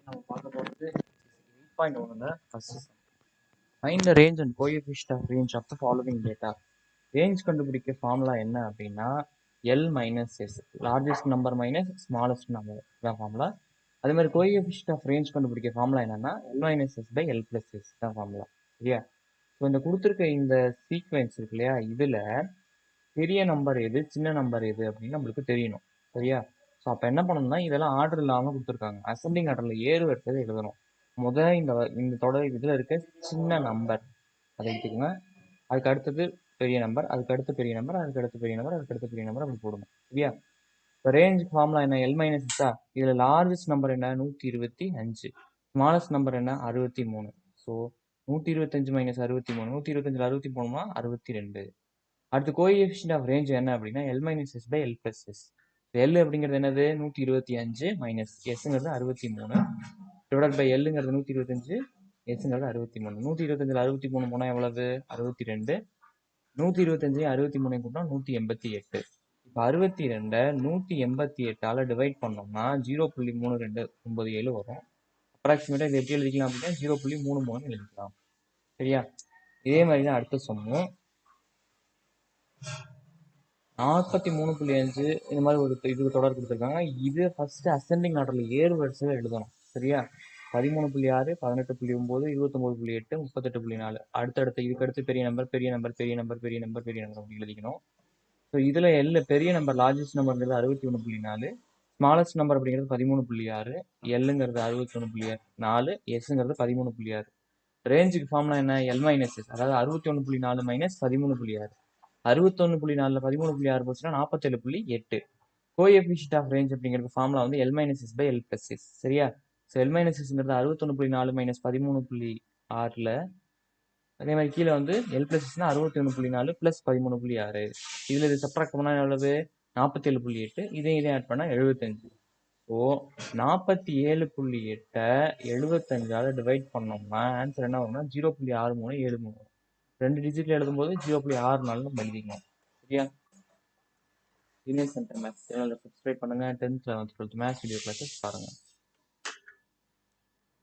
நம்ம பார்க்க போகிறது 8.1 first find the range and coefficient of range of the following data. Range கண்டுபிடிக்க formula என்ன அப்படின்னா L minus S, largest number minus smallest number தான் formula. அதே மாதிரி கோஎஃபிஷியன்ட் ஆஃப் ரேஞ்ச் கண்டுபிடிக்க ஃபார்முலா என்னன்னா L minus S by L plus S தான் formula. சரியா? ஸோ இந்த கொடுத்துருக்க இந்த சீக்வென்ஸ் இருக்கு இல்லையா, இதில் பெரிய நம்பர் எது சின்ன நம்பர் எது அப்படின்னு நம்மளுக்கு தெரியணும். சரியா? ஸோ அப்போ என்ன பண்ணணும்னா இதெல்லாம் ஆர்டர் இல்லாமல் கொடுத்துருக்காங்க. அசெண்டிங் ஆர்டரில் ஏறு வரிசையில் எழுதணும். இந்த தொடர் இதில் இருக்க சின்ன நம்பர் அதை எடுத்துக்கோங்க. அதுக்கு அடுத்தது பெரிய நம்பர், அதுக்கு அடுத்து பெரிய நம்பர், அதுக்கு அடுத்து பெரிய நம்பர், அதுக்கு அடுத்து பெரிய நம்பர் அப்படி போடணும். சரியா? இப்போ ரேஞ்ச் ஃபார்முலா என்ன? எல் மைனஸ் எஸ்ஸா. இதில் லார்ஜஸ்ட் நம்பர் என்ன? 125. ஸ்மாலஸ்ட் நம்பர் என்ன? 63. So 125 minus 63, 125 63 62. அடுத்து கோஎஃபிஷியன்ட் ஆஃப் ரேஞ்ச் என்ன அப்படின்னா L minus S by L plus S. L அப்படிங்கிறது என்னது? 125 மைனஸ் எஸ்ங்கிறது 63 டிவைட் பை எல்லுங்கிறது 125, எஸ்ங்கிறது 63. 125 63 போனால் எவ்வளவு? 62. 125 63 கூட்டினா 188. இப்போ 62 188ஆல் டிவைட் பண்ணோம்னா 0.3297 வரும். அப்ராக்சிமேட்டாக இது எப்படி எழுதிக்கலாம் அப்படின்னா 0.33 எழுதிக்கலாம். சரியா? இதே மாதிரி தான் அடுத்த சொன்னோம். 43.5 இந்த மாதிரி ஒரு இது தொடர் கொடுத்துருக்காங்க. இது ஃபர்ஸ்ட் அசெண்டிங் ஆர்டரில் ஏறு வரிசையில் எழுதணும். சரியா? 13.6, 18.9, 29.8, 38.4 அடுத்தடுத்து இதுக்கடுத்து பெரிய நம்பர் பெரிய நம்பர் பெரிய நம்பர் பெரிய நம்பர் பெரிய நம்பர் அப்படி எழுதிக்கணும். ஸோ இதில் பெரிய நம்பர் லார்ஜஸ்ட் நம்பர்ங்கிறது 61.4, ஸ்மாலஸ்ட் நம்பர் அப்படிங்கிறது 13.6, எல்லுங்கிறது 61.4, எஸ்ங்கிறது 13.6. ரேஞ்சுக்கு ஃபார்முலா என்ன? எல் மைனஸ் எஸ், அதாவது 61.4 மைனஸ் 13.6. 61.4 13.6 போச்சுன்னா 47.8. கோஎஃபிஷியன்ட் ஆஃப் ரேஞ்ச் அப்படிங்கிறது ஃபார்முலா வந்து L minus S by L plus S. சரியா? ஸோ எல் மைனஸ் எஸ்ங்கிறது 61.4 மைனஸ் 13.6. அதே மாதிரி கீழே வந்து எல் பிளஸ் எஸ்னா 61.4 பிளஸ் 13.6. இதில் இது சப்ராக்ட் பண்ணால் எவ்வளவு? 47.8. இதையும் ஆட் பண்ணால் 75. ஸோ 47.8 75ஆல் டிவைட் பண்ணோம்னா ஆன்சர் என்ன வரும்னா 0.6373. 2 டிஜிட்ல எழுதும்போது 0.64 நம்ம எழுதிக்கணும். சரியா? சீனியர் சென்டர் மேத்ஸ் சேனலை சப்ஸ்கிரைப் பண்ணுங்க. 10th 11th 12th maths video classes பாருங்க.